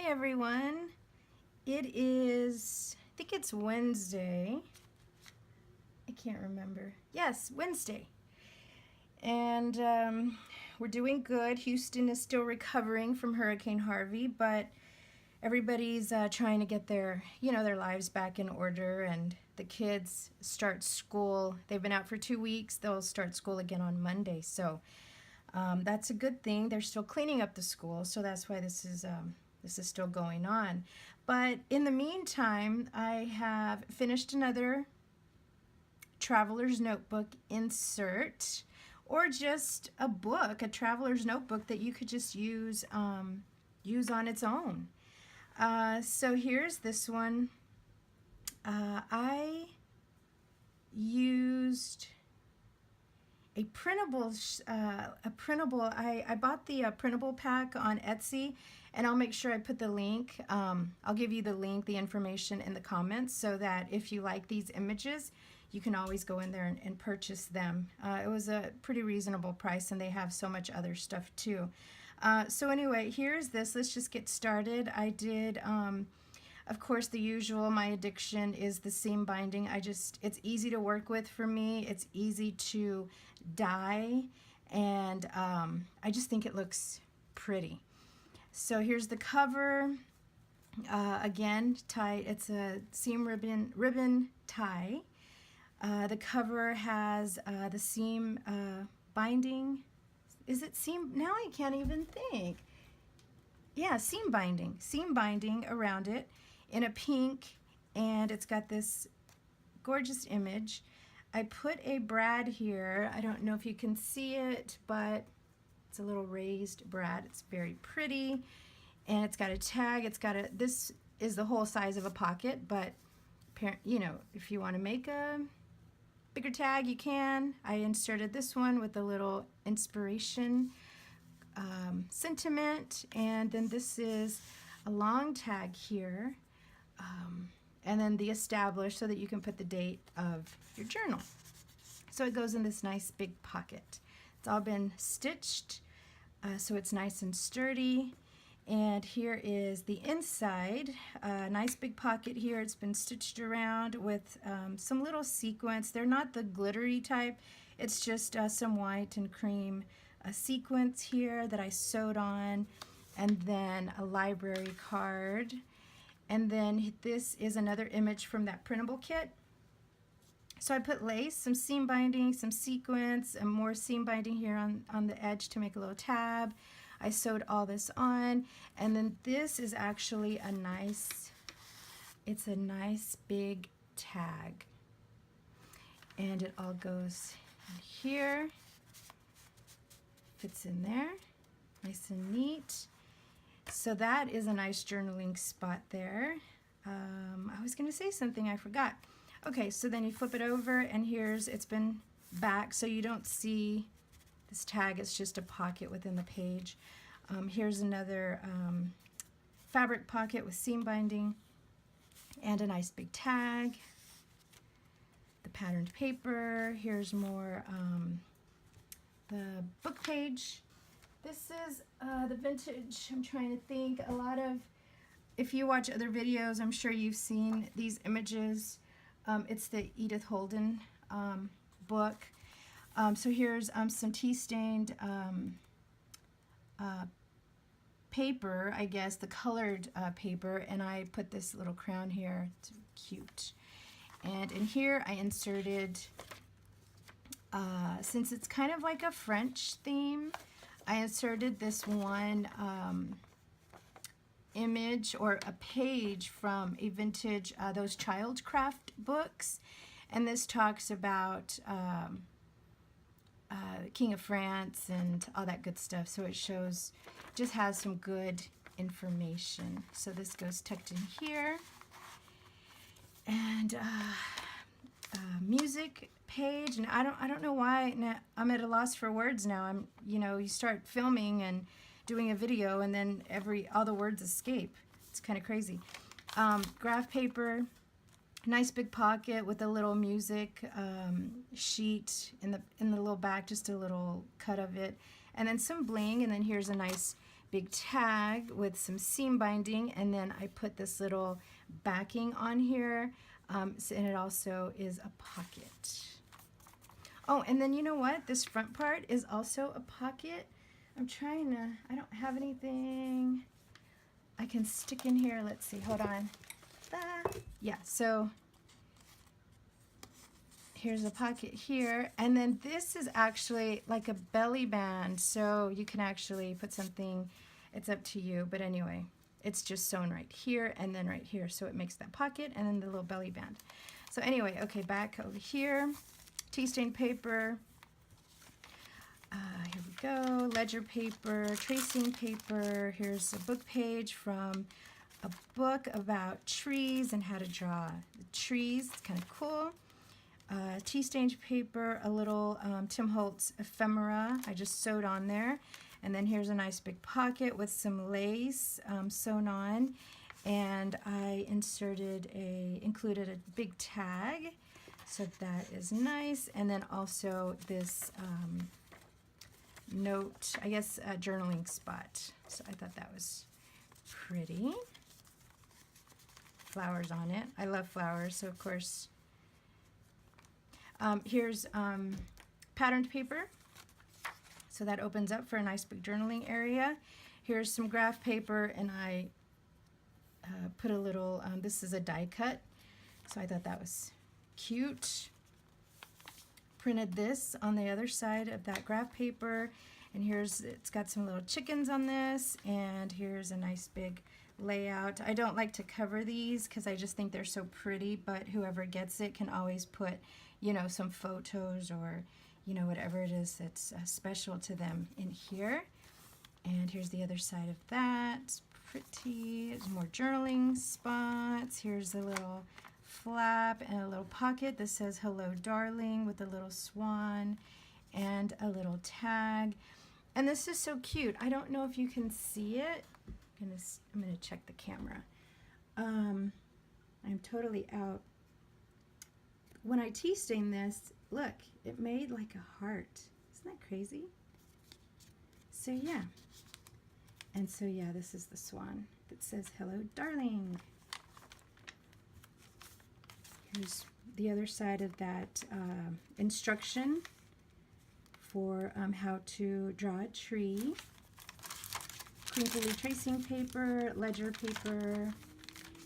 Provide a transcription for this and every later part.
Hey everyone, it is, I think it's Wednesday. I can't remember. Yes, Wednesday. And we're doing good. Houston is still recovering from Hurricane Harvey, but everybody's trying to get their lives back in order, and the kids start school. They've been out for 2 weeks. They'll start school again on Monday. So that's a good thing. They're still cleaning up the school, so that's why this is still going on. But in the meantime, I have finished another traveler's notebook insert, or just a book, a traveler's notebook that you could just use on its own. So here's this one. I used a printable, I bought the printable pack on Etsy, and I'll make sure I put the link. I'll give you the link, the information in the comments, so that if you like these images, you can always go in there and purchase them. It was a pretty reasonable price, and they have so much other stuff too. So anyway, here's this. Let's just get started. I did, of course, the usual. My addiction is the seam binding. It's easy to work with for me. It's easy to dye, and I just think it looks pretty. So here's the cover. Again, tie. It's a seam ribbon tie. The cover has the seam binding. Is it seam? Now I can't even think. Yeah, seam binding around it in a pink, and it's got this gorgeous image. I put a brad here. I don't know if you can see it, but it's a little raised brad. It's very pretty, and it's got a tag. This is the whole size of a pocket, but you know, if you want to make a bigger tag, you can. I inserted this one with a little inspiration sentiment, and then this is a long tag here, and then the establish, so that you can put the date of your journal. So it goes in this nice big pocket. It's all been stitched, so it's nice and sturdy. And here is the inside, nice big pocket here. It's been stitched around with some little sequins. They're not the glittery type. It's just some white and cream sequins here that I sewed on, and then a library card. And then this is another image from that printable kit. So I put lace, some seam binding, some sequins, and more seam binding here on the edge to make a little tab. I sewed all this on, and then this is actually it's a nice big tag. And it all goes in here, fits in there, nice and neat. So that is a nice journaling spot there. I was gonna say something, I forgot. Okay, so then you flip it over, and it's been back, so you don't see this tag. It's just a pocket within the page. Here's another fabric pocket with seam binding and a nice big tag. The patterned paper. Here's more the book page. This is the vintage. I'm trying to think. If you watch other videos, I'm sure you've seen these images. It's the Edith Holden book. So here's some tea-stained paper, I guess, the colored paper, and I put this little crown here. It's cute. And in here I inserted, since it's kind of like a French theme, I inserted this one image or a page from a vintage, those Childcraft books, and this talks about King of France and all that good stuff. So it just has some good information. So this goes tucked in here, and music page. And I don't know why I'm at a loss for words now. You start filming and doing a video, and then all the words escape. It's kind of crazy. Graph paper, nice big pocket with a little music sheet in the little back, just a little cut of it, and then some bling. And then here's a nice big tag with some seam binding, and then I put this little backing on here, and it also is a pocket. Oh, and then you know what? This front part is also a pocket. I'm trying to, I don't have anything I can stick in here. Let's see, hold on. Yeah, so here's a pocket here, and then this is actually like a belly band, so you can actually put something, it's up to you, but anyway, it's just sewn right here and then right here, so it makes that pocket and then the little belly band. So anyway, okay, back over here, tea stained paper, here we go, ledger paper, tracing paper, here's a book page from a book about trees and how to draw the trees, it's kind of cool. Tea stained paper, a little Tim Holtz Ephemera I just sewed on there, and then here's a nice big pocket with some lace sewn on, and I included a big tag, so that is nice, and then also this note, I guess a journaling spot, so I thought that was pretty. Flowers on it, I love flowers, so of course. Here's patterned paper, so that opens up for a nice big journaling area. Here's some graph paper, and I put a little, this is a die cut, so I thought that was cute. Printed this on the other side of that graph paper, and it's got some little chickens on this, and here's a nice big layout. I don't like to cover these because I just think they're so pretty, but whoever gets it can always put, you know, some photos or, you know, whatever it is that's special to them in here. And here's the other side of that. It's pretty. There's more journaling spots. Here's a little flap and a little pocket that says hello darling with a little swan and a little tag. And this is so cute. I don't know if you can see it. I'm gonna check the camera. I'm totally out. When I tea stained this, look, it made like a heart. Isn't that crazy? So yeah. And so yeah, this is the swan that says hello darling. Here's the other side of that instruction for how to draw a tree. Crinkly tracing paper, ledger paper.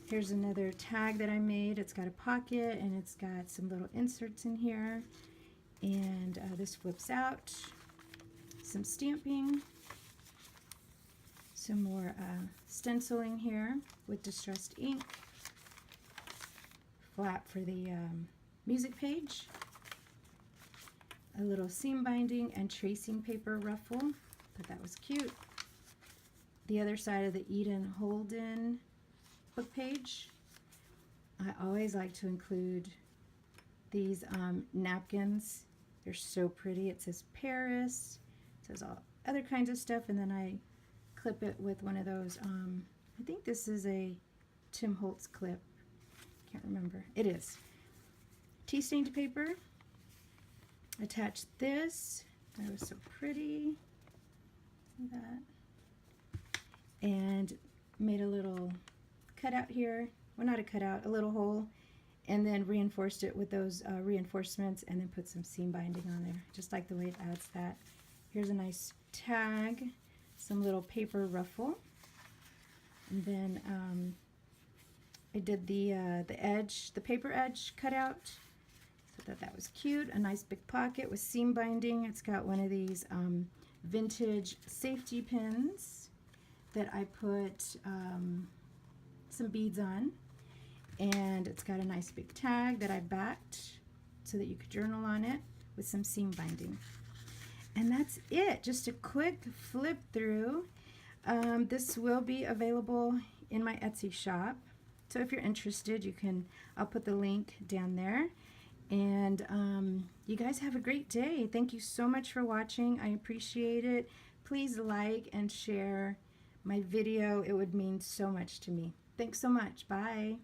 Here's another tag that I made. It's got a pocket and it's got some little inserts in here. And this flips out. Some stamping. Some more stenciling here with distressed ink. Flap for the music page. A little seam binding and tracing paper ruffle. Thought that was cute. The other side of the Eden Holden book page. I always like to include these napkins. They're so pretty. It says Paris. It says all other kinds of stuff, and then I clip it with one of those. I think this is a Tim Holtz clip. Can't remember. It is. Tea stained paper. Attached this. That was so pretty. See that? And made a little cutout here, well, not a cutout, a little hole, and then reinforced it with those reinforcements, and then put some seam binding on there. Just like the way it adds that. Here's a nice tag, some little paper ruffle, and then I did the edge, the paper edge cutout. So I thought that was cute. A nice big pocket with seam binding. It's got one of these vintage safety pins that I put some beads on, and it's got a nice big tag that I backed so that you could journal on it with some seam binding. And that's it, just a quick flip through. This will be available in my Etsy shop, so if you're interested, you can, I'll put the link down there. And you guys have a great day. Thank you so much for watching. I appreciate it. Please like and share my video. It would mean so much to me. Thanks so much. Bye.